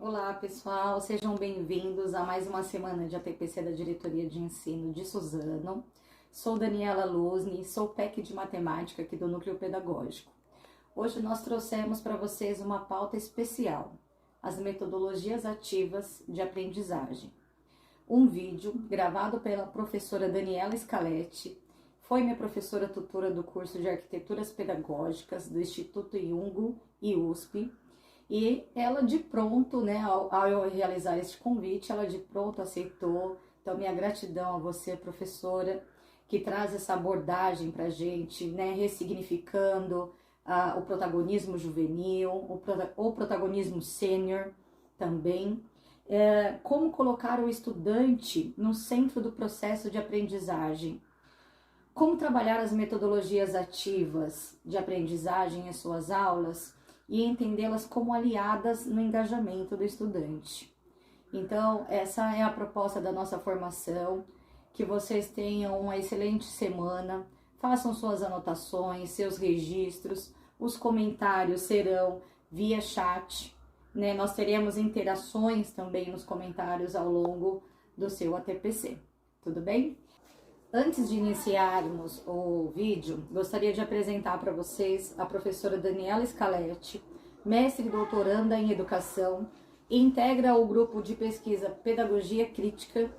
Olá, pessoal, sejam bem-vindos a mais uma semana de ATPC da Diretoria de Ensino de Suzano. Sou Daniela Luzni, sou PEC de Matemática aqui do Núcleo Pedagógico. Hoje nós trouxemos para vocês uma pauta especial, as metodologias ativas de aprendizagem. Um vídeo gravado pela professora Daniela Scaletti, foi minha professora tutora do curso de Arquiteturas Pedagógicas do Instituto Jung e USP, e ela de pronto, né, ao eu realizar este convite, ela de pronto aceitou. Então, minha gratidão a você, professora, que traz essa abordagem para a gente, né, ressignificando o protagonismo juvenil, o protagonismo sênior também. Como colocar o estudante no centro do processo de aprendizagem. Como trabalhar as metodologias ativas de aprendizagem em suas aulas e entendê-las como aliadas no engajamento do estudante. Então, essa é a proposta da nossa formação. Que vocês tenham uma excelente semana, façam suas anotações, seus registros, os comentários serão via chat, né? Nós teremos interações também nos comentários ao longo do seu ATPC, tudo bem? Antes de iniciarmos o vídeo, gostaria de apresentar para vocês a professora Daniela Scaletti, mestre e doutoranda em educação, e integra o grupo de pesquisa Pedagogia Crítica,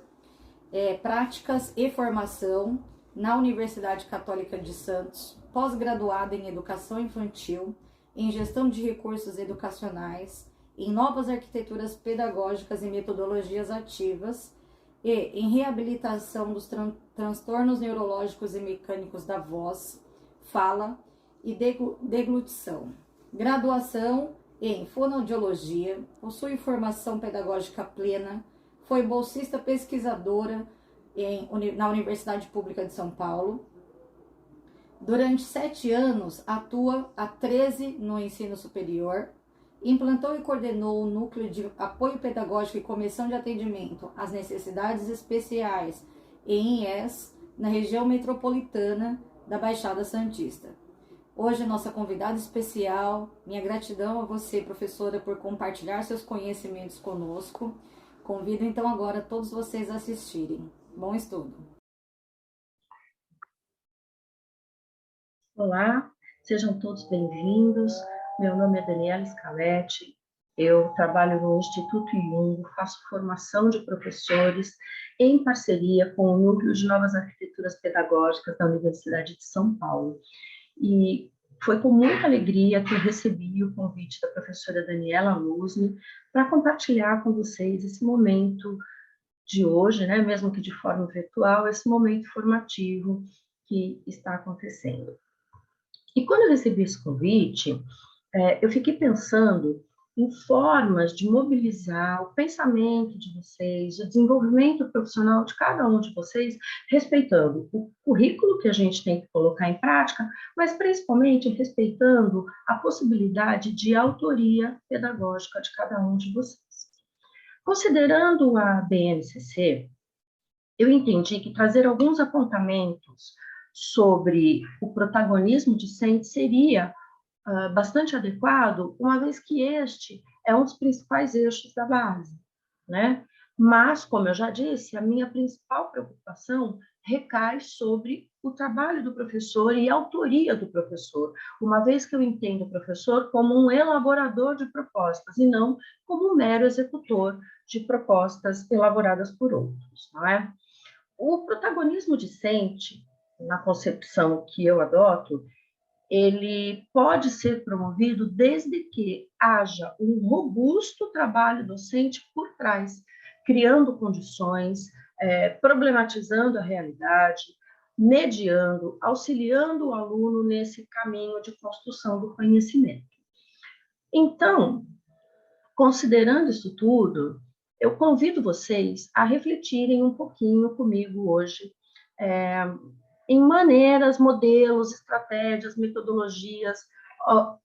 Práticas e Formação na Universidade Católica de Santos, pós-graduada em Educação Infantil, em Gestão de Recursos Educacionais, em Novas Arquiteturas Pedagógicas e Metodologias Ativas, e em reabilitação dos transtornos neurológicos e mecânicos da voz, fala e deglutição. Graduação em fonoaudiologia, possui formação pedagógica plena, foi bolsista pesquisadora na Universidade Pública de São Paulo. Durante 7 anos, atua há 13 no ensino superior. Implantou e coordenou o Núcleo de Apoio Pedagógico e Comissão de Atendimento às Necessidades Especiais em IES, na região metropolitana da Baixada Santista. Hoje, nossa convidada especial, minha gratidão a você, professora, por compartilhar seus conhecimentos conosco. Convido então agora todos vocês a assistirem. Bom estudo! Olá, sejam todos bem-vindos. Meu nome é Daniela Scaletti, eu trabalho no Instituto Jung, faço formação de professores em parceria com o Núcleo de Novas Arquiteturas Pedagógicas da Universidade de São Paulo. E foi com muita alegria que eu recebi o convite da professora Daniela Luzni para compartilhar com vocês esse momento de hoje, né, mesmo que de forma virtual, esse momento formativo que está acontecendo. E quando eu recebi esse convite, eu fiquei pensando em formas de mobilizar o pensamento de vocês, o desenvolvimento profissional de cada um de vocês, respeitando o currículo que a gente tem que colocar em prática, mas principalmente respeitando a possibilidade de autoria pedagógica de cada um de vocês. Considerando a BNCC, eu entendi que trazer alguns apontamentos sobre o protagonismo discente seria bastante adequado, uma vez que este é um dos principais eixos da base, né? Mas, como eu já disse, a minha principal preocupação recai sobre o trabalho do professor e a autoria do professor, uma vez que eu entendo o professor como um elaborador de propostas e não como um mero executor de propostas elaboradas por outros, não é? O protagonismo discente, na concepção que eu adoto, ele pode ser promovido desde que haja um robusto trabalho docente por trás, criando condições, problematizando a realidade, mediando, auxiliando o aluno nesse caminho de construção do conhecimento. Então, considerando isso tudo, eu convido vocês a refletirem um pouquinho comigo hoje, em maneiras, modelos, estratégias, metodologias.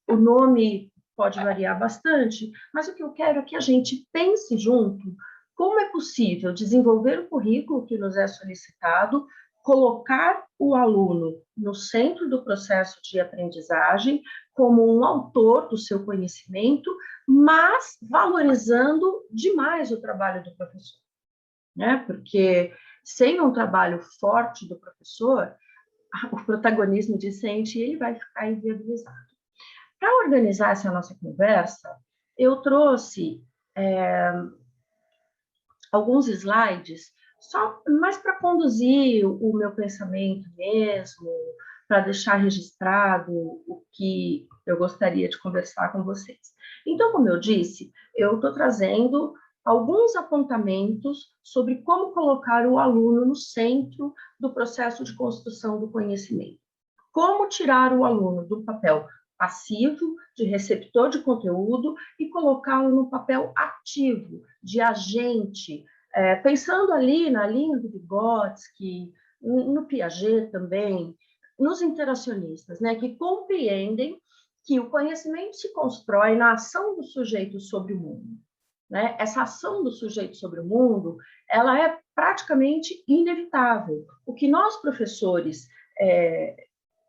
O nome pode variar bastante, mas o que eu quero é que a gente pense junto como é possível desenvolver o currículo que nos é solicitado, colocar o aluno no centro do processo de aprendizagem, como um autor do seu conhecimento, mas valorizando demais o trabalho do professor, né? Porque sem um trabalho forte do professor, o protagonismo discente ele vai ficar inviabilizado. Para organizar essa nossa conversa, eu trouxe alguns slides, só mais para conduzir o meu pensamento mesmo, para deixar registrado o que eu gostaria de conversar com vocês. Então, como eu disse, eu estou trazendo alguns apontamentos sobre como colocar o aluno no centro do processo de construção do conhecimento. Como tirar o aluno do papel passivo, de receptor de conteúdo, e colocá-lo no papel ativo, de agente, pensando ali na linha do Vygotsky, no Piaget também, nos interacionistas, né, que compreendem que o conhecimento se constrói na ação do sujeito sobre o mundo. Né? Essa ação do sujeito sobre o mundo, ela é praticamente inevitável. O que nós, professores,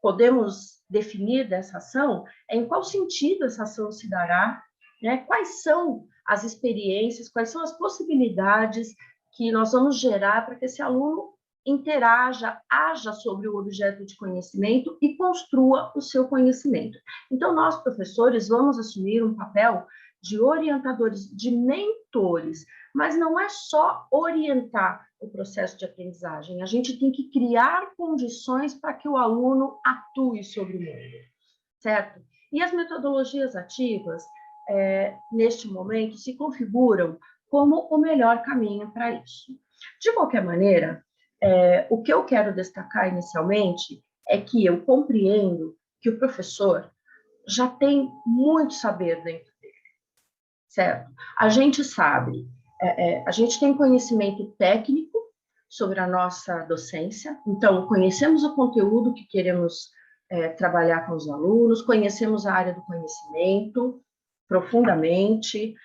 podemos definir dessa ação é em qual sentido essa ação se dará, né? Quais são as experiências, quais são as possibilidades que nós vamos gerar para que esse aluno interaja, haja sobre o objeto de conhecimento e construa o seu conhecimento. Então, nós, professores, vamos assumir um papel de orientadores, de mentores, mas não é só orientar o processo de aprendizagem, a gente tem que criar condições para que o aluno atue sobre o mundo, certo? E as metodologias ativas, neste momento, se configuram como o melhor caminho para isso. De qualquer maneira, o que eu quero destacar inicialmente é que eu compreendo que o professor já tem muito saber dentro dele, certo? A gente sabe, a gente tem conhecimento técnico sobre a nossa docência, então conhecemos o conteúdo que queremos trabalhar com os alunos, conhecemos a área do conhecimento profundamente,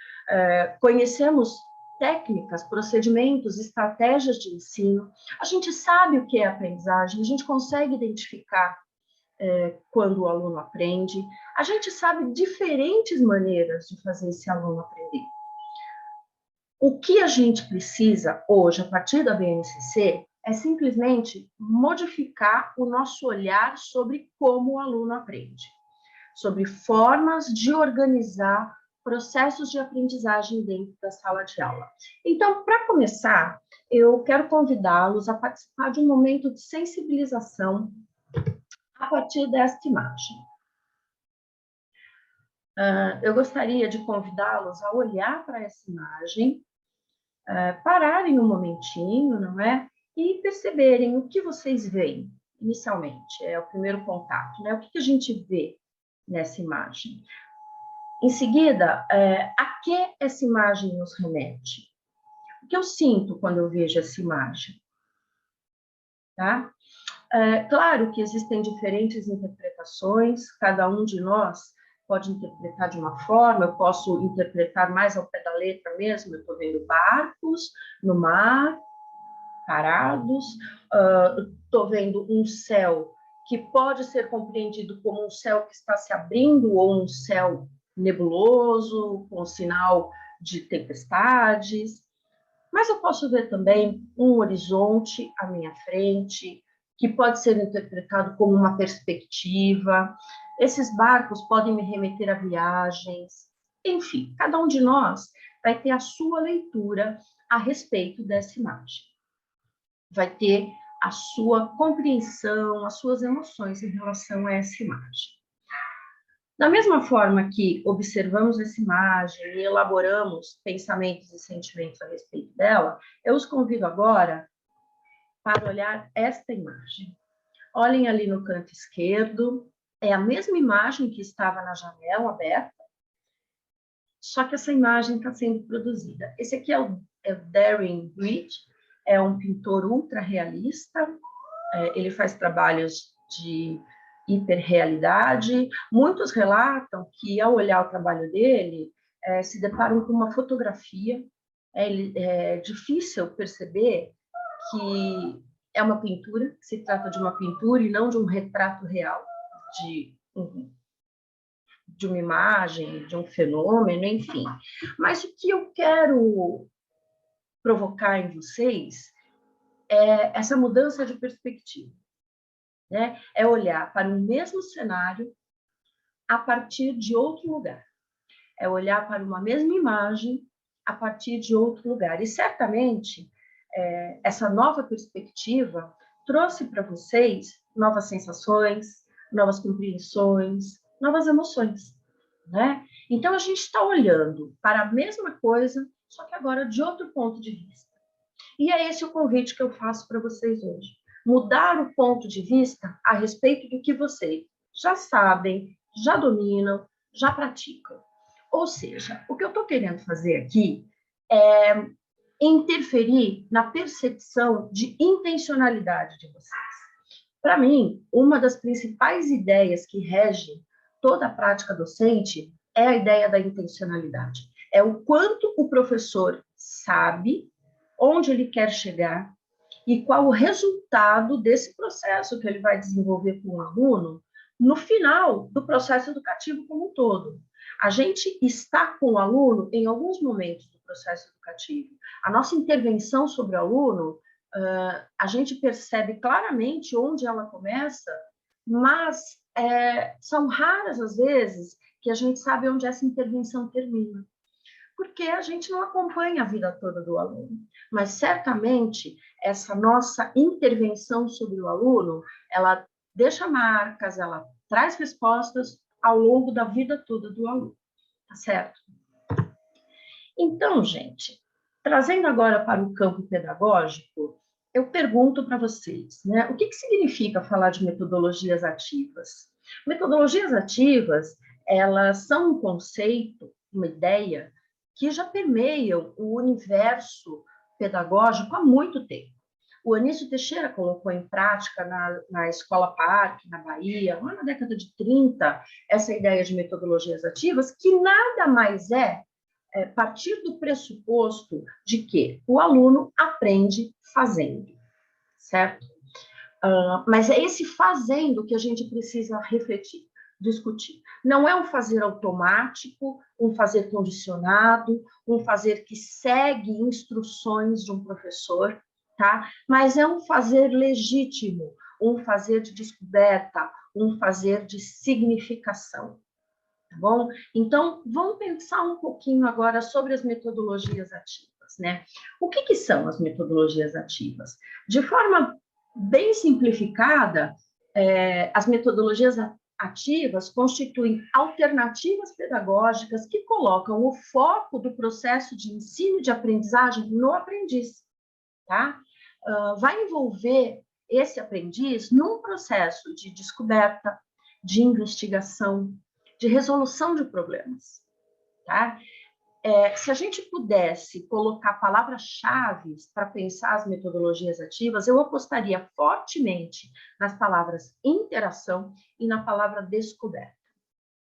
conhecemos técnicas, procedimentos, estratégias de ensino, a gente sabe o que é aprendizagem, a gente consegue identificar quando o aluno aprende, a gente sabe diferentes maneiras de fazer esse aluno aprender. O que a gente precisa hoje, a partir da BNCC, é simplesmente modificar o nosso olhar sobre como o aluno aprende, sobre formas de organizar processos de aprendizagem dentro da sala de aula. Então, para começar, eu quero convidá-los a participar de um momento de sensibilização a partir desta imagem. Eu gostaria de convidá-los a olhar para essa imagem, pararem um momentinho, não é? E perceberem o que vocês veem inicialmente, é o primeiro contato, né? O que a gente vê nessa imagem? Em seguida, a que essa imagem nos remete? O que eu sinto quando eu vejo essa imagem? Tá? Claro que existem diferentes interpretações, cada um de nós pode interpretar de uma forma, eu posso interpretar mais ao pé da letra mesmo, eu estou vendo barcos no mar, parados, estou vendo um céu que pode ser compreendido como um céu que está se abrindo ou um céu nebuloso, com sinal de tempestades, mas eu posso ver também um horizonte à minha frente, que pode ser interpretado como uma perspectiva. Esses barcos podem me remeter a viagens. Enfim, cada um de nós vai ter a sua leitura a respeito dessa imagem. Vai ter a sua compreensão, as suas emoções em relação a essa imagem. Da mesma forma que observamos essa imagem e elaboramos pensamentos e sentimentos a respeito dela, eu os convido agora para olhar esta imagem. Olhem ali no canto esquerdo, é a mesma imagem que estava na janela aberta, só que essa imagem está sendo produzida. Esse aqui é o Darren Bridge, é um pintor ultra realista, ele faz trabalhos de hiperrealidade. Muitos relatam que, ao olhar o trabalho dele, se deparam com uma fotografia. É difícil perceber que é uma pintura, que se trata de uma pintura e não de um retrato real de de uma imagem, de um fenômeno, enfim. Mas o que eu quero provocar em vocês é essa mudança de perspectiva, né? É olhar para o mesmo cenário a partir de outro lugar. É olhar para uma mesma imagem a partir de outro lugar. E certamente essa nova perspectiva trouxe para vocês novas sensações, novas compreensões, novas emoções, né? Então a gente está olhando para a mesma coisa, só que agora de outro ponto de vista. E é esse o convite que eu faço para vocês hoje. Mudar o ponto de vista a respeito do que vocês já sabem, já dominam, já praticam. Ou seja, o que eu estou querendo fazer aqui é interferir na percepção de intencionalidade de vocês. Para mim, uma das principais ideias que rege toda a prática docente é a ideia da intencionalidade. É o quanto o professor sabe onde ele quer chegar e qual o resultado desse processo que ele vai desenvolver com o aluno no final do processo educativo como um todo. A gente está com o aluno em alguns momentos do processo educativo. A nossa intervenção sobre o aluno, a gente percebe claramente onde ela começa, mas são raras as vezes que a gente sabe onde essa intervenção termina, porque a gente não acompanha a vida toda do aluno. Mas certamente essa nossa intervenção sobre o aluno, ela deixa marcas, ela traz respostas ao longo da vida toda do aluno, tá certo? Então, gente, trazendo agora para o campo pedagógico, eu pergunto para vocês, né, o que significa falar de metodologias ativas? Metodologias ativas, elas são um conceito, uma ideia, que já permeiam o universo pedagógico há muito tempo. O Anísio Teixeira colocou em prática na Escola Parque, na Bahia, lá na década de 30, essa ideia de metodologias ativas, que nada mais partir do pressuposto de que o aluno aprende fazendo, certo? Mas é esse fazendo que a gente precisa refletir, discutir. Não é um fazer automático, um fazer condicionado, um fazer que segue instruções de um professor, tá? Mas é um fazer legítimo, um fazer de descoberta, um fazer de significação. Tá bom? Então, vamos pensar um pouquinho agora sobre as metodologias ativas, né? O que são as metodologias ativas? De forma bem simplificada, as metodologias ativas constituem alternativas pedagógicas que colocam o foco do processo de ensino e de aprendizagem no aprendiz, tá? Vai envolver esse aprendiz num processo de descoberta, de investigação, de resolução de problemas, tá? Se a gente pudesse colocar palavras-chave para pensar as metodologias ativas, eu apostaria fortemente nas palavras interação e na palavra descoberta,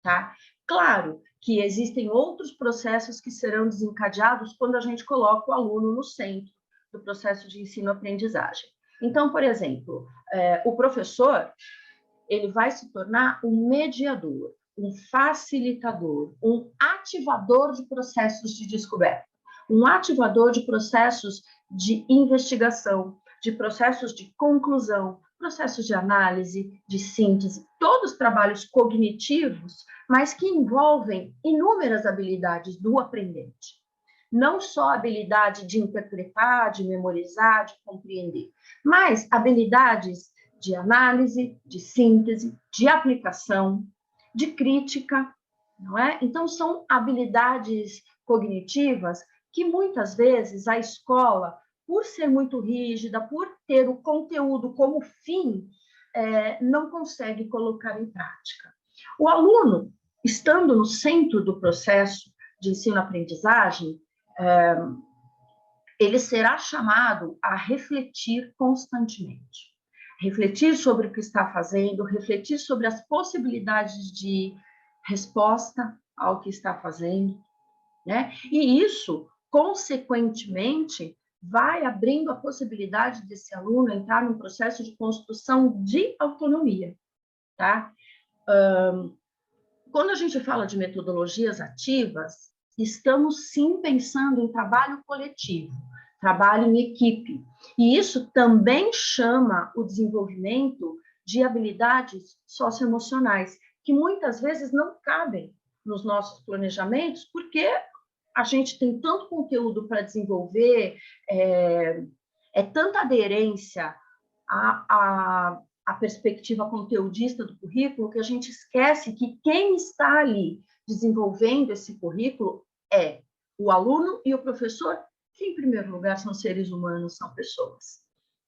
tá? Claro que existem outros processos que serão desencadeados quando a gente coloca o aluno no centro do processo de ensino-aprendizagem. Então, por exemplo, o professor, ele vai se tornar um mediador, um facilitador, um ativador de processos de descoberta, um ativador de processos de investigação, de processos de conclusão, processos de análise, de síntese, todos trabalhos cognitivos, mas que envolvem inúmeras habilidades do aprendente. Não só a habilidade de interpretar, de memorizar, de compreender, mas habilidades de análise, de síntese, de aplicação, de crítica, não é? Então, são habilidades cognitivas que muitas vezes a escola, por ser muito rígida, por ter o conteúdo como fim, não consegue colocar em prática. O aluno, estando no centro do processo de ensino-aprendizagem, ele será chamado a refletir constantemente. Refletir sobre o que está fazendo, refletir sobre as possibilidades de resposta ao que está fazendo, né? E isso, consequentemente, vai abrindo a possibilidade desse aluno entrar num processo de construção de autonomia, tá? quando a gente fala de metodologias ativas, estamos sim pensando em trabalho coletivo, trabalho em equipe. E isso também chama o desenvolvimento de habilidades socioemocionais, que muitas vezes não cabem nos nossos planejamentos, porque a gente tem tanto conteúdo para desenvolver, é tanta aderência à perspectiva conteudista do currículo, que a gente esquece que quem está ali desenvolvendo esse currículo é o aluno e o professor, que, em primeiro lugar, são seres humanos, são pessoas,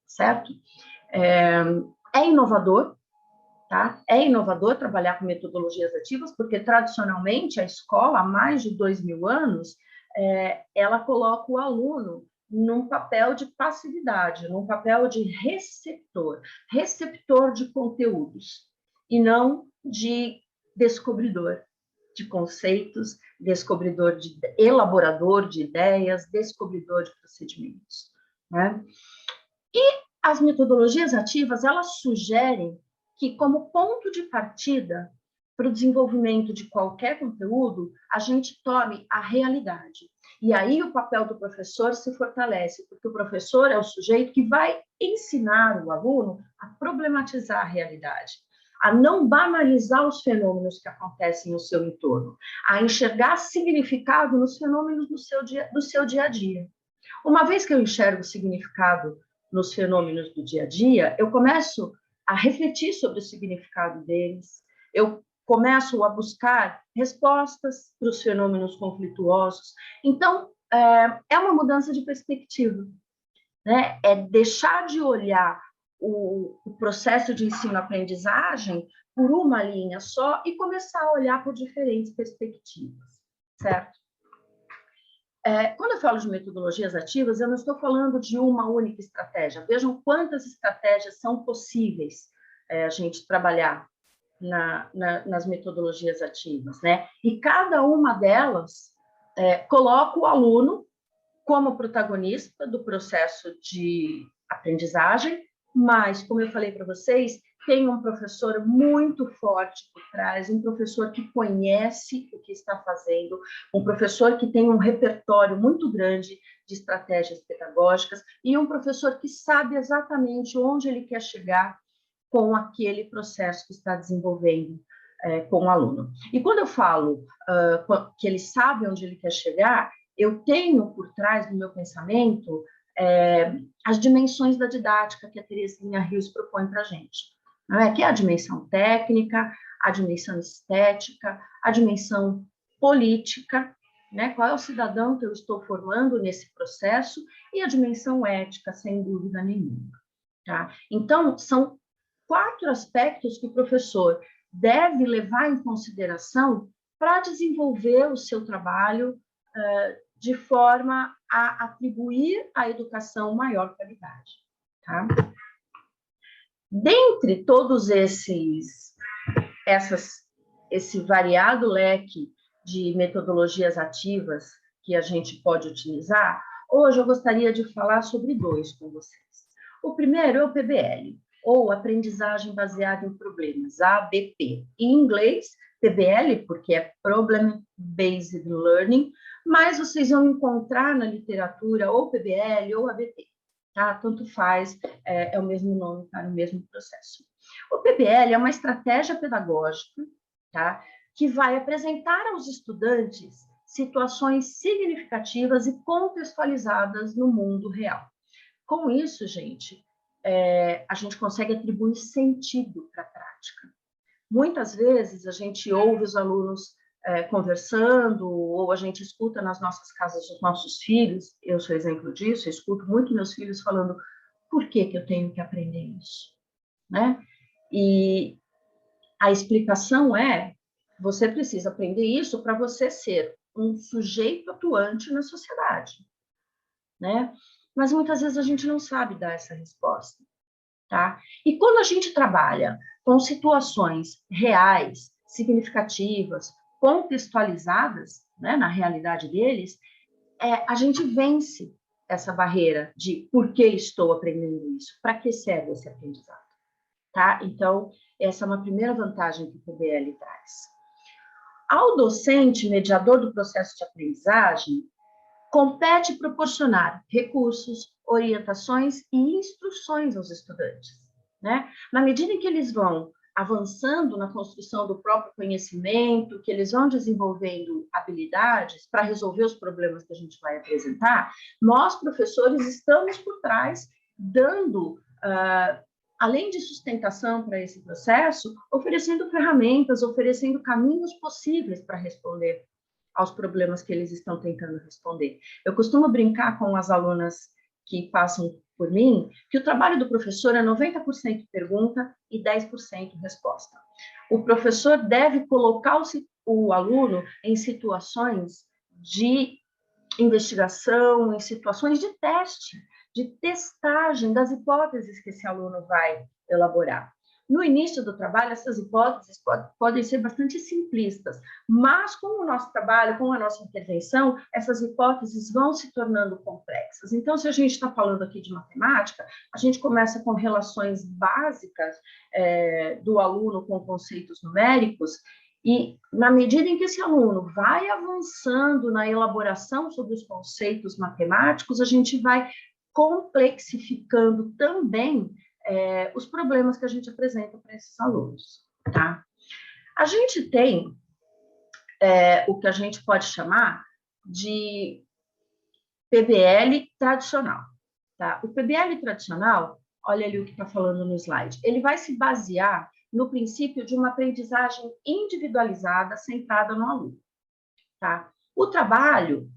certo? É inovador, tá? É inovador trabalhar com metodologias ativas, porque, tradicionalmente, a escola, há mais de 2.000 anos, ela coloca o aluno num papel de passividade, num papel de receptor de conteúdos, e não de descobridor de conceitos, elaborador de ideias, descobridor de procedimentos, né? E as metodologias ativas, elas sugerem que, como ponto de partida para o desenvolvimento de qualquer conteúdo, a gente tome a realidade. E aí o papel do professor se fortalece, porque o professor é o sujeito que vai ensinar o aluno a problematizar a realidade, a não banalizar os fenômenos que acontecem no seu entorno, a enxergar significado nos fenômenos do seu dia a dia. Uma vez que eu enxergo significado nos fenômenos do dia a dia, eu começo a refletir sobre o significado deles, eu começo a buscar respostas para os fenômenos conflituosos. Então, é uma mudança de perspectiva, né? É deixar de olhar o processo de ensino-aprendizagem por uma linha só e começar a olhar por diferentes perspectivas, certo? Quando eu falo de metodologias ativas, eu não estou falando de uma única estratégia. Vejam quantas estratégias são possíveis a gente trabalhar nas metodologias ativas, né? E cada uma delas coloca o aluno como protagonista do processo de aprendizagem, mas, como eu falei para vocês, tem um professor muito forte por trás, um professor que conhece o que está fazendo, um professor que tem um repertório muito grande de estratégias pedagógicas e um professor que sabe exatamente onde ele quer chegar com aquele processo que está desenvolvendo com o aluno. E quando eu falo que ele sabe onde ele quer chegar, eu tenho por trás do meu pensamento as dimensões da didática que a Terezinha Rios propõe para a gente, que é a dimensão técnica, a dimensão estética, a dimensão política, né? Qual é o cidadão que eu estou formando nesse processo, e a dimensão ética, sem dúvida nenhuma. Tá? Então, são 4 aspectos que o professor deve levar em consideração para desenvolver o seu trabalho de forma a atribuir à educação maior qualidade. Tá? Dentre todos esse variado leque de metodologias ativas que a gente pode utilizar, hoje eu gostaria de falar sobre 2 com vocês. O primeiro é o PBL, ou Aprendizagem Baseada em Problemas, ABP. Em inglês, PBL, porque é Problem Based Learning, mas vocês vão encontrar na literatura ou PBL ou ABP. Tá? Tanto faz, é o mesmo nome para o mesmo processo. O PBL é uma estratégia pedagógica, tá? Que vai apresentar aos estudantes situações significativas e contextualizadas no mundo real. Com isso, gente, a gente consegue atribuir sentido para a prática. Muitas vezes a gente ouve os alunos conversando, ou a gente escuta nas nossas casas os nossos filhos, eu sou exemplo disso, eu escuto muito meus filhos falando, por que eu tenho que aprender isso? Né? E a explicação você precisa aprender isso para você ser um sujeito atuante na sociedade, né? Mas muitas vezes a gente não sabe dar essa resposta, tá? E quando a gente trabalha com situações reais, significativas, contextualizadas, né, na realidade deles, a gente vence essa barreira de por que estou aprendendo isso, para que serve esse aprendizado, tá? Então, essa é uma primeira vantagem que o PBL traz. Ao docente, mediador do processo de aprendizagem, compete proporcionar recursos, orientações e instruções aos estudantes, né? Na medida em que eles vão avançando na construção do próprio conhecimento, que eles vão desenvolvendo habilidades para resolver os problemas que a gente vai apresentar, nós, professores, estamos por trás, dando, além de sustentação para esse processo, oferecendo ferramentas, oferecendo caminhos possíveis para responder aos problemas que eles estão tentando responder. Eu costumo brincar com as alunas que passam por mim, que o trabalho do professor é 90% pergunta e 10% resposta. O professor deve colocar o aluno em situações de investigação, em situações de teste, de testagem das hipóteses que esse aluno vai elaborar. No início do trabalho, essas hipóteses podem ser bastante simplistas, mas com o nosso trabalho, com a nossa intervenção, essas hipóteses vão se tornando complexas. Então, se a gente está falando aqui de matemática, a gente começa com relações básicas do aluno com conceitos numéricos, e na medida em que esse aluno vai avançando na elaboração sobre os conceitos matemáticos, a gente vai complexificando também os problemas que a gente apresenta para esses alunos, tá? A gente tem o que a gente pode chamar de PBL tradicional, tá? O PBL tradicional, olha ali o que está falando no slide, ele vai se basear no princípio de uma aprendizagem individualizada, centrada no aluno, tá? O trabalho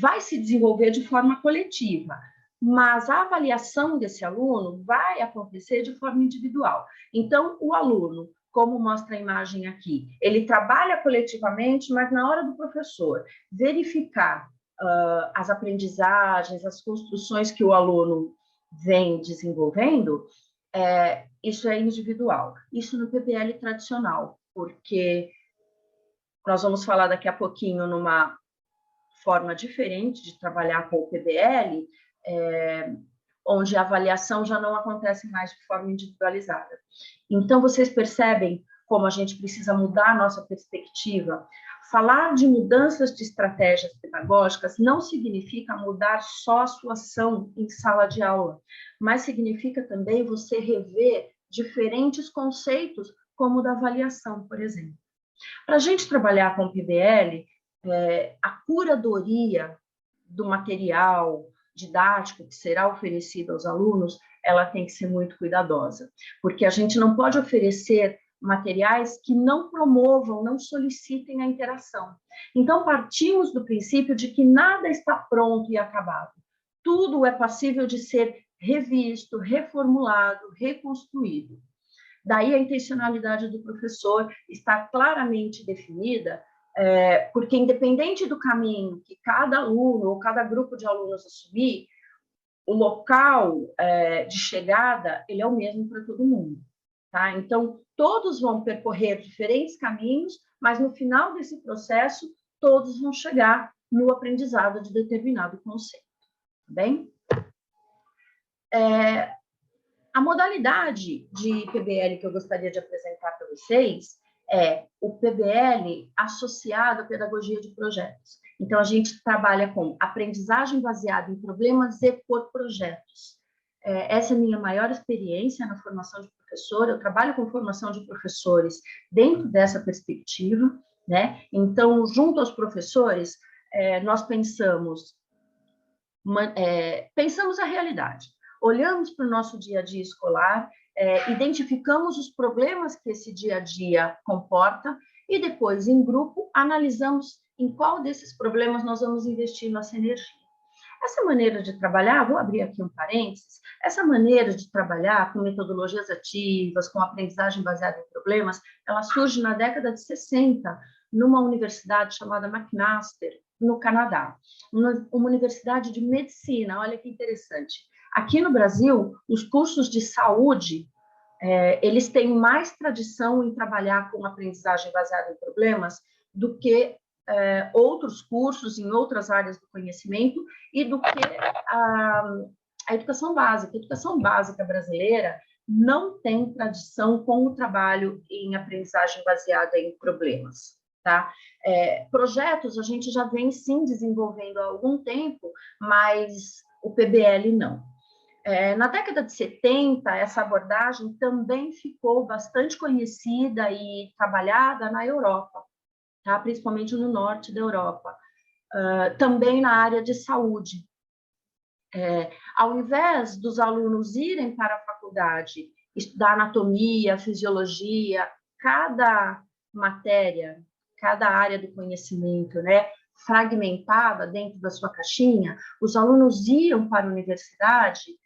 vai se desenvolver de forma coletiva, mas a avaliação desse aluno vai acontecer de forma individual. Então, o aluno, como mostra a imagem aqui, ele trabalha coletivamente, mas na hora do professor verificar as aprendizagens, as construções que o aluno vem desenvolvendo, isso é individual. Isso no PBL tradicional, porque nós vamos falar daqui a pouquinho numa forma diferente de trabalhar com o PBL, onde a avaliação já não acontece mais de forma individualizada. Então, vocês percebem como a gente precisa mudar a nossa perspectiva. Falar de mudanças de estratégias pedagógicas não significa mudar só a sua ação em sala de aula, mas significa também você rever diferentes conceitos, como o da avaliação, por exemplo. Para a gente trabalhar com o PBL, a curadoria do material didático que será oferecido aos alunos, ela tem que ser muito cuidadosa, porque a gente não pode oferecer materiais que não promovam, não solicitem a interação. Então, partimos do princípio de que nada está pronto e acabado. Tudo é passível de ser revisto, reformulado, reconstruído. Daí a intencionalidade do professor está claramente definida, porque independente do caminho que cada aluno ou cada grupo de alunos assumir, o local de chegada ele é o mesmo para todo mundo, tá? Então, todos vão percorrer diferentes caminhos, mas no final desse processo, todos vão chegar no aprendizado de determinado conceito, tá bem? A modalidade de PBL que eu gostaria de apresentar para vocês é o PBL associado à pedagogia de projetos. Então, a gente trabalha com aprendizagem baseada em problemas e por projetos. Essa é a minha maior experiência na formação de professor. Eu trabalho com formação de professores dentro dessa perspectiva, né? Então, junto aos professores, nós pensamos a realidade. Olhamos para o nosso dia a dia escolar, identificamos os problemas que esse dia a dia comporta e depois, em grupo, analisamos em qual desses problemas nós vamos investir nossa energia. Essa maneira de trabalhar, vou abrir aqui um parênteses, essa maneira de trabalhar com metodologias ativas, com aprendizagem baseada em problemas, ela surge na década de 60, numa universidade chamada McMaster, no Canadá, uma universidade de medicina. Olha que interessante. Aqui no Brasil, os cursos de saúde, eles têm mais tradição em trabalhar com aprendizagem baseada em problemas do que outros cursos em outras áreas do conhecimento e do que a educação básica. A educação básica brasileira não tem tradição com o trabalho em aprendizagem baseada em problemas, tá? Projetos a gente já vem, sim, desenvolvendo há algum tempo, mas o PBL não. Na década de 70, essa abordagem também ficou bastante conhecida e trabalhada na Europa, tá? Principalmente no norte da Europa. Também na área de saúde. Ao invés dos alunos irem para a faculdade, estudar anatomia, fisiologia, cada matéria, cada área do conhecimento, né, fragmentada dentro da sua caixinha, os alunos iam para a universidade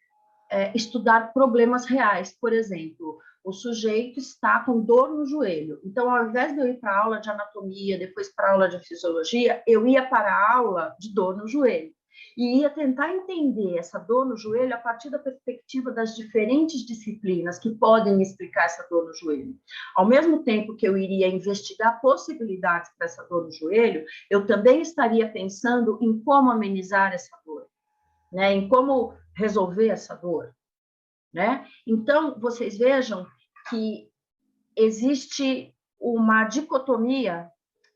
estudar problemas reais. Por exemplo, o sujeito está com dor no joelho. Então, ao invés de eu ir para a aula de anatomia, depois para a aula de fisiologia, eu ia para a aula de dor no joelho. E ia tentar entender essa dor no joelho a partir da perspectiva das diferentes disciplinas que podem explicar essa dor no joelho. Ao mesmo tempo que eu iria investigar possibilidades para essa dor no joelho, eu também estaria pensando em como amenizar essa dor, né? Em como resolver essa dor, né? Então, vocês vejam que existe uma dicotomia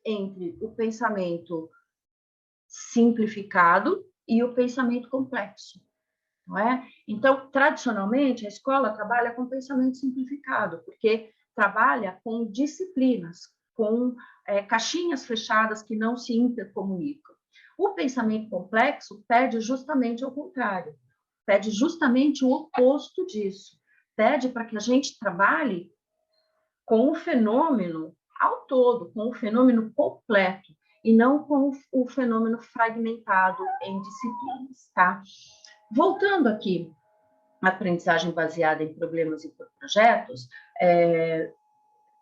entre o pensamento simplificado e o pensamento complexo, não é? Então, tradicionalmente, a escola trabalha com pensamento simplificado, porque trabalha com disciplinas, com caixinhas fechadas que não se intercomunicam. O pensamento complexo pede justamente ao contrário, pede justamente o oposto disso, pede para que a gente trabalhe com o fenômeno ao todo, com o fenômeno completo, e não com o fenômeno fragmentado em disciplinas, tá? Voltando aqui à aprendizagem baseada em problemas e projetos,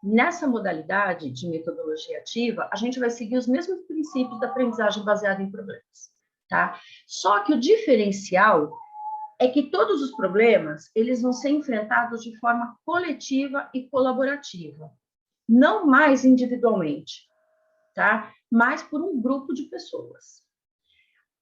nessa modalidade de metodologia ativa, a gente vai seguir os mesmos princípios da aprendizagem baseada em problemas, tá? Só que o diferencial é que todos os problemas, eles vão ser enfrentados de forma coletiva e colaborativa, não mais individualmente, tá? Mas por um grupo de pessoas.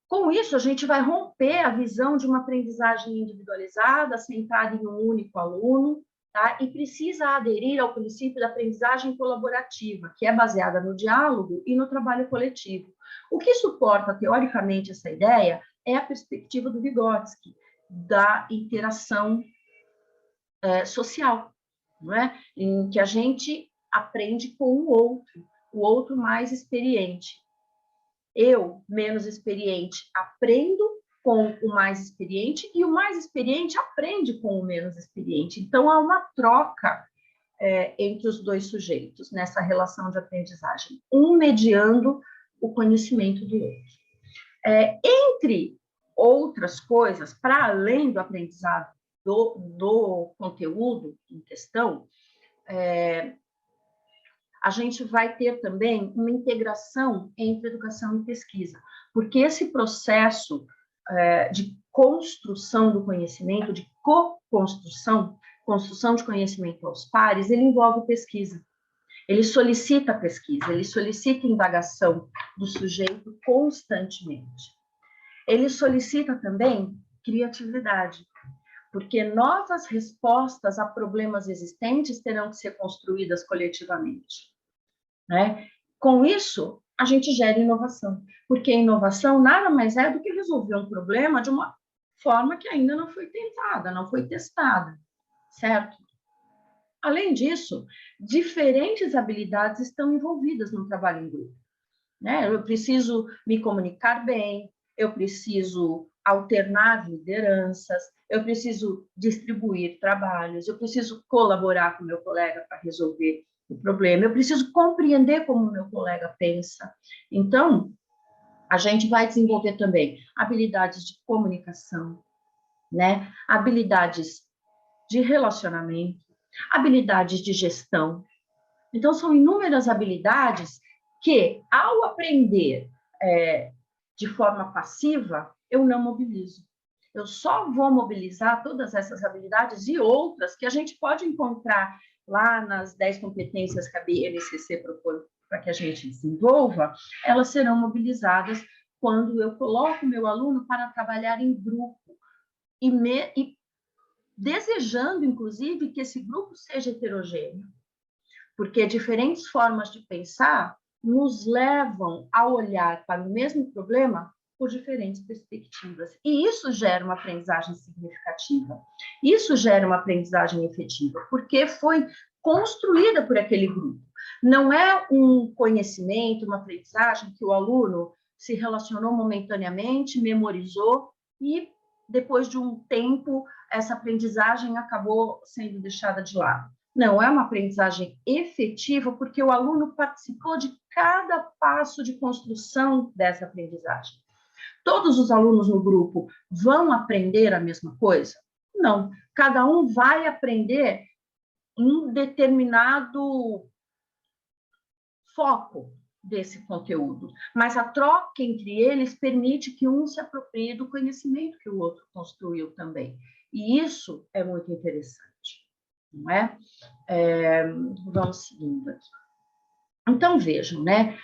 Com isso, a gente vai romper a visão de uma aprendizagem individualizada, centrada em um único aluno, tá? E precisa aderir ao princípio da aprendizagem colaborativa, que é baseada no diálogo e no trabalho coletivo. O que suporta, teoricamente, essa ideia é a perspectiva do Vygotsky, da interação social, não é? Em que a gente aprende com o outro mais experiente. Eu, menos experiente, aprendo com o mais experiente e o mais experiente aprende com o menos experiente. Então, há uma troca entre os dois sujeitos nessa relação de aprendizagem, um mediando o conhecimento do outro. Entre outras coisas, para além do aprendizado do conteúdo em questão, a gente vai ter também uma integração entre educação e pesquisa, porque esse processo de construção do conhecimento, de co-construção, construção de conhecimento aos pares, ele envolve pesquisa. Ele solicita pesquisa, ele solicita indagação do sujeito constantemente. Ele solicita também criatividade, porque novas respostas a problemas existentes terão que ser construídas coletivamente, né? Com isso, a gente gera inovação, porque a inovação nada mais é do que resolver um problema de uma forma que ainda não foi tentada, não foi testada, certo? Além disso, diferentes habilidades estão envolvidas no trabalho em grupo, né? Eu preciso me comunicar bem, eu preciso alternar lideranças, eu preciso distribuir trabalhos, eu preciso colaborar com o meu colega para resolver o problema, eu preciso compreender como o meu colega pensa. Então, a gente vai desenvolver também habilidades de comunicação, né? Habilidades de relacionamento, habilidades de gestão. Então, são inúmeras habilidades que, ao aprender de forma passiva, eu não mobilizo. Eu só vou mobilizar todas essas habilidades e outras que a gente pode encontrar lá nas 10 competências que a BNCC propõe para que a gente desenvolva, elas serão mobilizadas quando eu coloco o meu aluno para trabalhar em grupo e desejando, inclusive, que esse grupo seja heterogêneo, porque diferentes formas de pensar nos levam a olhar para o mesmo problema por diferentes perspectivas. E isso gera uma aprendizagem significativa, isso gera uma aprendizagem efetiva, porque foi construída por aquele grupo. Não é um conhecimento, uma aprendizagem que o aluno se relacionou momentaneamente, memorizou e, depois de um tempo, essa aprendizagem acabou sendo deixada de lado. Não, é uma aprendizagem efetiva, porque o aluno participou de cada passo de construção dessa aprendizagem. Todos os alunos no grupo vão aprender a mesma coisa? Não. Cada um vai aprender um determinado foco desse conteúdo, mas a troca entre eles permite que um se aproprie do conhecimento que o outro construiu também. E isso é muito interessante, não é? Vamos seguindo aqui. Então, vejam, né?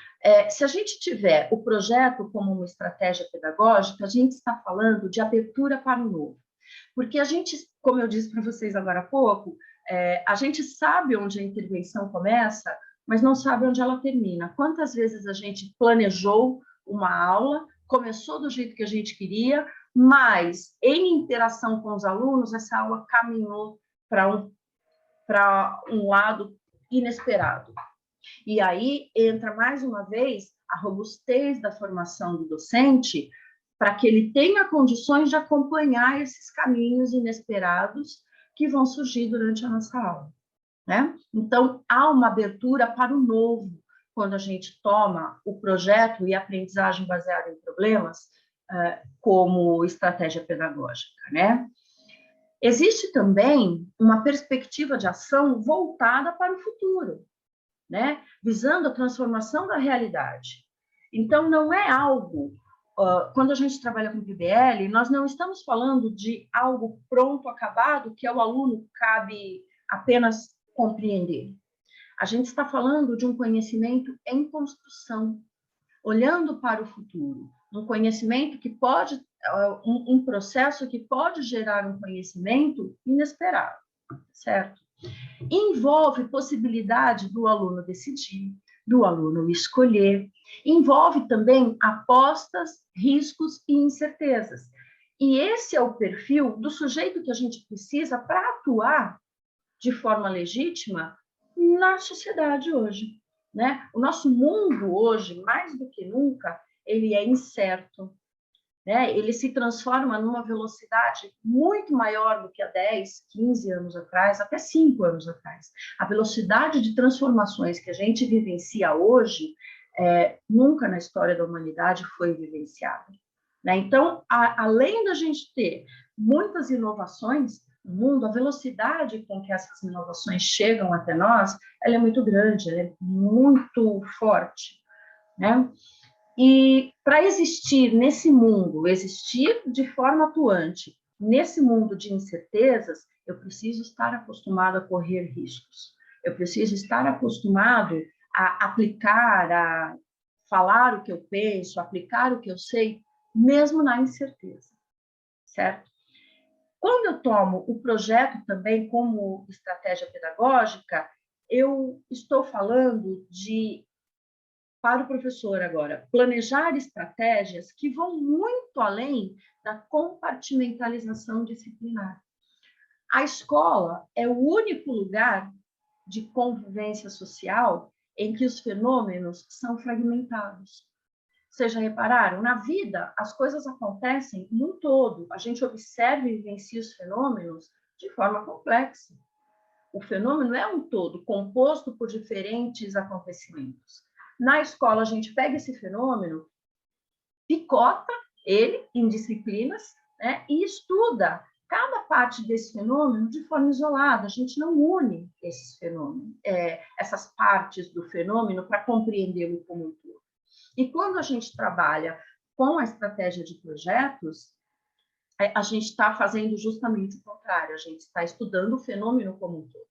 Se a gente tiver o projeto como uma estratégia pedagógica, a gente está falando de abertura para o novo. Porque a gente, como eu disse para vocês agora há pouco, a gente sabe onde a intervenção começa, mas não sabe onde ela termina. Quantas vezes a gente planejou uma aula, começou do jeito que a gente queria, mas em interação com os alunos, essa aula caminhou para um lado inesperado. E aí entra, mais uma vez, a robustez da formação do docente para que ele tenha condições de acompanhar esses caminhos inesperados que vão surgir durante a nossa aula, né? Então, há uma abertura para o novo quando a gente toma o projeto e a aprendizagem baseada em problemas como estratégia pedagógica, né? Existe também uma perspectiva de ação voltada para o futuro, né? Visando a transformação da realidade. Então, não é algo... quando a gente trabalha com PBL, nós não estamos falando de algo pronto, acabado, que ao aluno cabe apenas compreender. A gente está falando de um conhecimento em construção, olhando para o futuro. Um conhecimento que pode... um processo que pode gerar um conhecimento inesperado, certo? Envolve possibilidade do aluno decidir, do aluno escolher, envolve também apostas, riscos e incertezas. E esse é o perfil do sujeito que a gente precisa para atuar de forma legítima na sociedade hoje, né? O nosso mundo hoje, mais do que nunca, ele é incerto, né? Ele se transforma numa velocidade muito maior do que há 10, 15 anos atrás, até 5 anos atrás. A velocidade de transformações que a gente vivencia hoje, nunca na história da humanidade foi vivenciada, né? Então, além da gente ter muitas inovações no mundo, a velocidade com que essas inovações chegam até nós, ela é muito grande, ela é muito forte, né? E para existir nesse mundo, existir de forma atuante, nesse mundo de incertezas, eu preciso estar acostumado a correr riscos. Eu preciso estar acostumado a aplicar, a falar o que eu penso, aplicar o que eu sei, mesmo na incerteza, certo? Quando eu tomo o projeto também como estratégia pedagógica, eu estou falando de, para o professor agora, planejar estratégias que vão muito além da compartimentalização disciplinar. A escola é o único lugar de convivência social em que os fenômenos são fragmentados. Vocês já repararam? Na vida, as coisas acontecem num todo. A gente observa e vivencia os fenômenos de forma complexa. O fenômeno é um todo, composto por diferentes acontecimentos. Na escola, a gente pega esse fenômeno, picota ele em disciplinas, né, e estuda cada parte desse fenômeno de forma isolada. A gente não une esses fenômenos, essas partes do fenômeno para compreendê-lo como um todo. E quando a gente trabalha com a estratégia de projetos, a gente está fazendo justamente o contrário, a gente está estudando o fenômeno como um todo,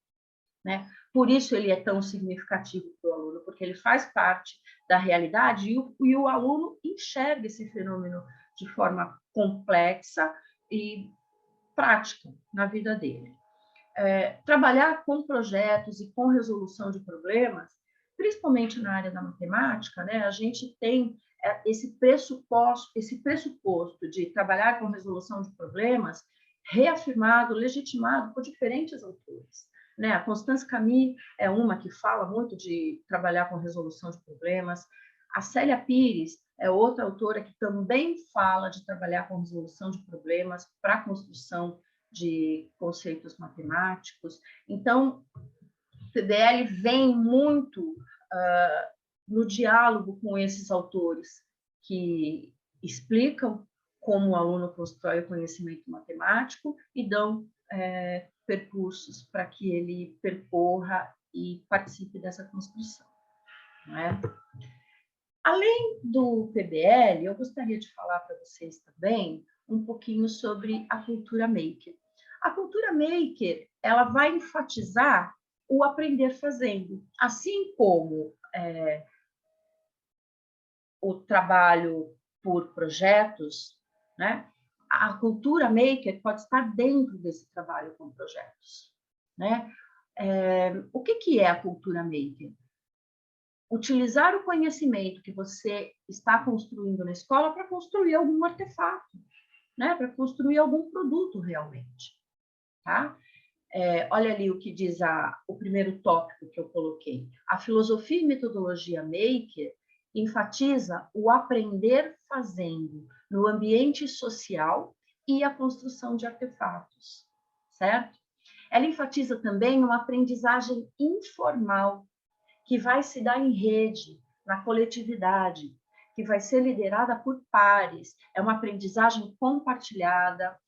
né? Por isso ele é tão significativo para o aluno, porque ele faz parte da realidade e o aluno enxerga esse fenômeno de forma complexa e prática na vida dele. Trabalhar com projetos e com resolução de problemas principalmente na área da matemática, né, a gente tem esse pressuposto de trabalhar com resolução de problemas reafirmado, legitimado por diferentes autores. Né? A Constance Camille é uma que fala muito de trabalhar com resolução de problemas. A Célia Pires é outra autora que também fala de trabalhar com resolução de problemas para a construção de conceitos matemáticos. Então, o PBL vem muito no diálogo com esses autores que explicam como o aluno constrói o conhecimento matemático e dão percursos para que ele percorra e participe dessa construção. Não é? Além do PBL, eu gostaria de falar para vocês também um pouquinho sobre a cultura maker. A cultura maker, ela vai enfatizar o aprender fazendo, assim como o trabalho por projetos, né? A cultura maker pode estar dentro desse trabalho com projetos, né? O que é a cultura maker? Utilizar o conhecimento que você está construindo na escola para construir algum artefato, né? Para construir algum produto realmente, tá? Olha ali o que diz o primeiro tópico que eu coloquei. A filosofia e metodologia maker enfatiza o aprender fazendo no ambiente social e a construção de artefatos, certo? Ela enfatiza também uma aprendizagem informal, que vai se dar em rede, na coletividade, que vai ser liderada por pares. É uma aprendizagem compartilhada.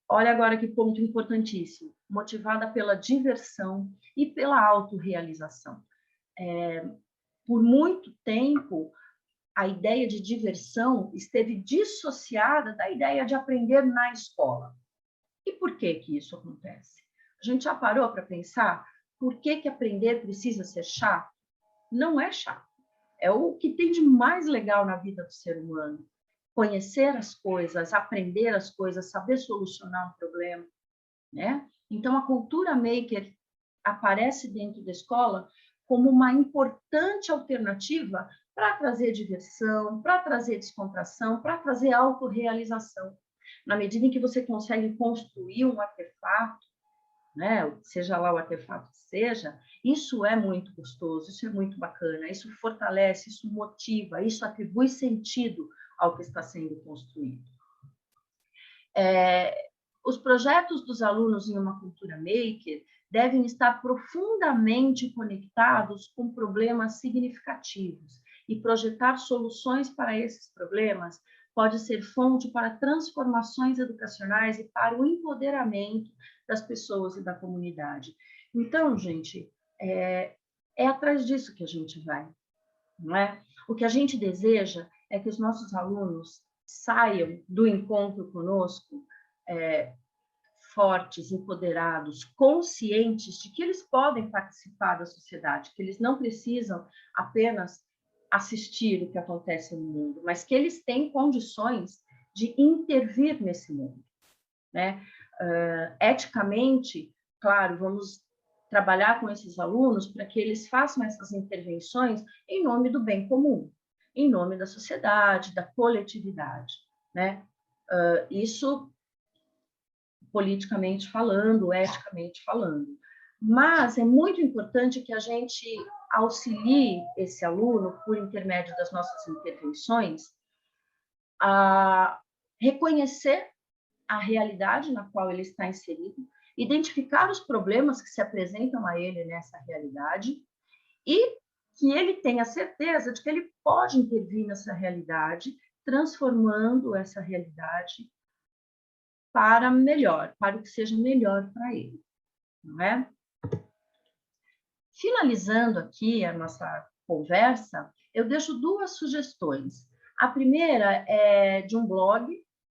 Olha agora que ponto importantíssimo, motivada pela diversão e pela autorrealização. Por muito tempo, a ideia de diversão esteve dissociada da ideia de aprender na escola. E por que que isso acontece? A gente já parou para pensar por que aprender precisa ser chato? Não é chato. É o que tem de mais legal na vida do ser humano. Conhecer as coisas, aprender as coisas, saber solucionar um problema, né? Então, a cultura maker aparece dentro da escola como uma importante alternativa para trazer diversão, para trazer descontração, para trazer autorrealização. Na medida em que você consegue construir um artefato, né? Seja lá o artefato que seja, isso é muito gostoso, isso é muito bacana, isso fortalece, isso motiva, isso atribui sentido ao que está sendo construído. Os projetos dos alunos em uma cultura maker devem estar profundamente conectados com problemas significativos e projetar soluções para esses problemas pode ser fonte para transformações educacionais e para o empoderamento das pessoas e da comunidade. Então, gente, é atrás disso que a gente vai, não é? O que a gente deseja é que os nossos alunos saiam do encontro conosco fortes, empoderados, conscientes de que eles podem participar da sociedade, que eles não precisam apenas assistir o que acontece no mundo, mas que eles têm condições de intervir nesse mundo, né? Eticamente, claro, vamos trabalhar com esses alunos para que eles façam essas intervenções em nome do bem comum, em nome da sociedade, da coletividade, né? Isso politicamente falando, eticamente falando. Mas é muito importante que a gente auxilie esse aluno, por intermédio das nossas intervenções, a reconhecer a realidade na qual ele está inserido, identificar os problemas que se apresentam a ele nessa realidade e que ele tenha certeza de que ele pode intervir nessa realidade, transformando essa realidade para melhor, para o que seja melhor para ele, não é? Finalizando aqui a nossa conversa, eu deixo duas sugestões. A primeira é de um blog,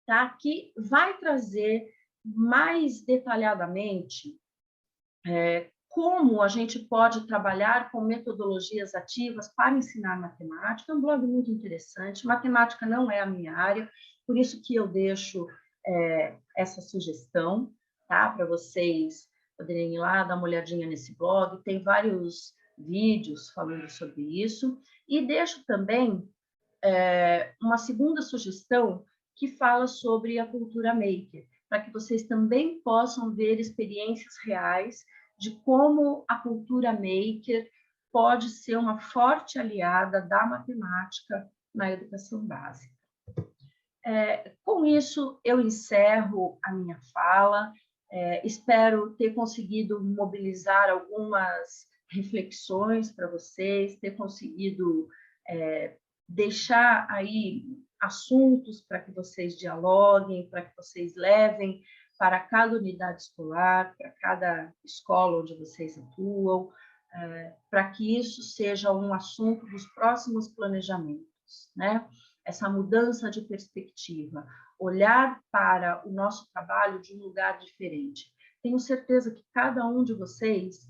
tá? Que vai trazer mais detalhadamente como a gente pode trabalhar com metodologias ativas para ensinar matemática. É um blog muito interessante. Matemática não é a minha área, por isso que eu deixo essa sugestão, tá? Para vocês poderem ir lá dar uma olhadinha nesse blog. Tem vários vídeos falando sobre isso, e deixo também uma segunda sugestão que fala sobre a cultura maker, para que vocês também possam ver experiências reais de como a cultura maker pode ser uma forte aliada da matemática na educação básica. Com isso, eu encerro a minha fala. Espero ter conseguido mobilizar algumas reflexões para vocês, ter conseguido deixar aí assuntos para que vocês dialoguem, para que vocês levem para cada unidade escolar, para cada escola onde vocês atuam, para que isso seja um assunto dos próximos planejamentos, né? Essa mudança de perspectiva, olhar para o nosso trabalho de um lugar diferente. Tenho certeza que cada um de vocês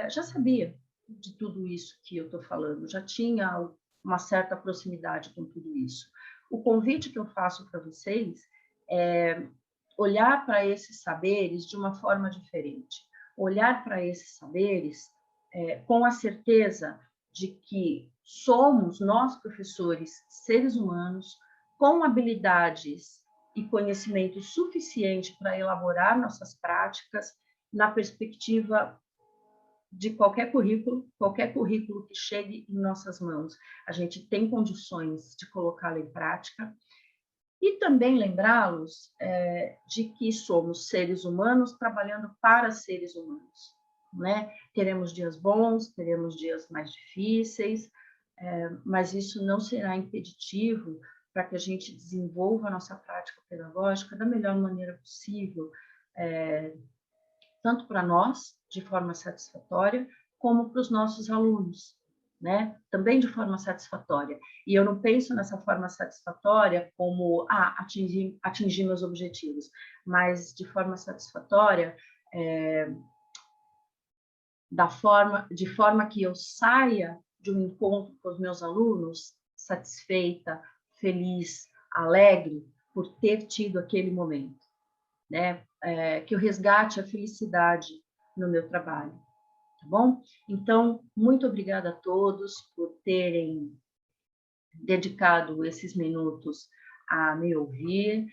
já sabia de tudo isso que eu estou falando, já tinha uma certa proximidade com tudo isso. O convite que eu faço para vocês é olhar para esses saberes de uma forma diferente, olhar para esses saberes com a certeza de que somos, nós professores, seres humanos, com habilidades e conhecimento suficiente para elaborar nossas práticas na perspectiva de qualquer currículo que chegue em nossas mãos. A gente tem condições de colocá-lo em prática. E também lembrá-los de que somos seres humanos trabalhando para seres humanos, né? Teremos dias bons, teremos dias mais difíceis, mas isso não será impeditivo para que a gente desenvolva a nossa prática pedagógica da melhor maneira possível, tanto para nós, de forma satisfatória, como para os nossos alunos, né? Também de forma satisfatória. E eu não penso nessa forma satisfatória como atingir meus objetivos, mas de forma satisfatória, de forma que eu saia de um encontro com os meus alunos satisfeita, feliz, alegre por ter tido aquele momento, né? Que eu resgate a felicidade no meu trabalho. Tá bom? Então, muito obrigada a todos por terem dedicado esses minutos a me ouvir.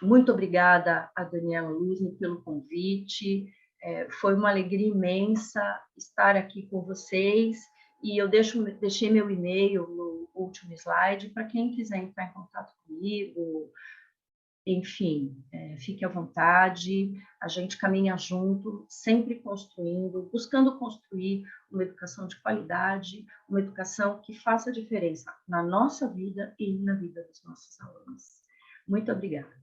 Muito obrigada a Daniela Luzni pelo convite. Foi uma alegria imensa estar aqui com vocês. E eu deixei meu e-mail no último slide para quem quiser entrar em contato comigo. Enfim, fique à vontade, a gente caminha junto, sempre construindo, buscando construir uma educação de qualidade, uma educação que faça diferença na nossa vida e na vida dos nossos alunos. Muito obrigada.